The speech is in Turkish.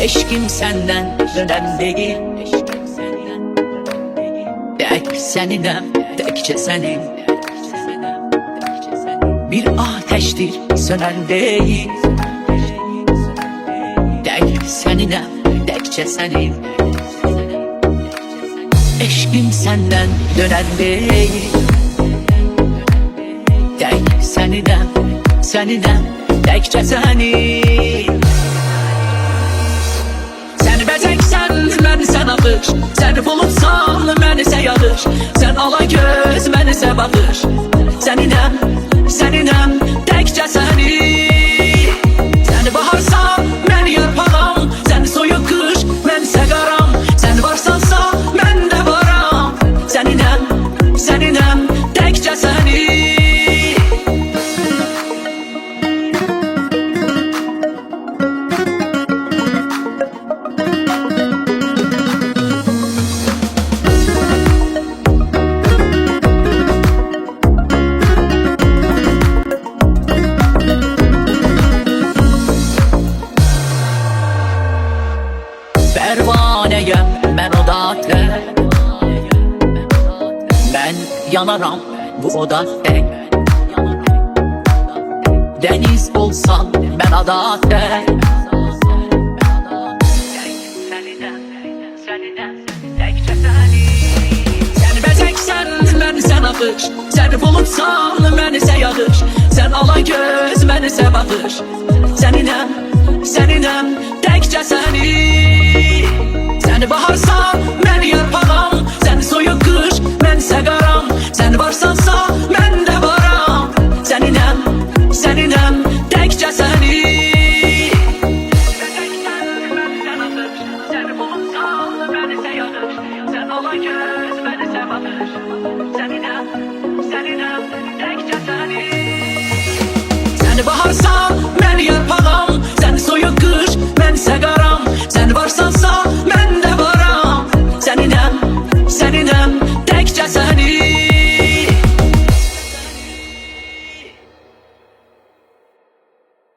Eşkim senden dönem değil, tek seninem, tekçe senin. Bir ateştir sönen değil, tek seninem, tekçe senin. Eşkim senden dönen değil, tek seninem, seninem, tekçe senin. Sen bezeksen mən sən axır, sən bulutsan mən isə yağış, sən ala göz mən isə baxır. Səninəm, səninəm, təkcə səni. Sən baharsan mən yarpağam, sən soyuq qış mən isə qaram, sən varsansa mən də varam. Səninəm, səninəm, təkcə səni. Pervaneyem ben odada, ben yanaram bu odada. Deniz olsam ben adada. Sen bezeksen ben sen akış, sen bulutsan ben ise yağış, sen ala göz ben ise bakış. Seninem, seninem, tekçe seni. Sen baharsan mən yarpağam, sən soyuq qış mən isə qaram, sən varsansa mən də varam. Səninəm, səninəm, təkcə səni. Sən bulutsan mən isə yağış, sən ala göz mən isə baxış. Səninəm, səninəm, təkcə səni. Sən baharsan mən yarpağam, sən soyuq qış mən isə qaram, sən varsansa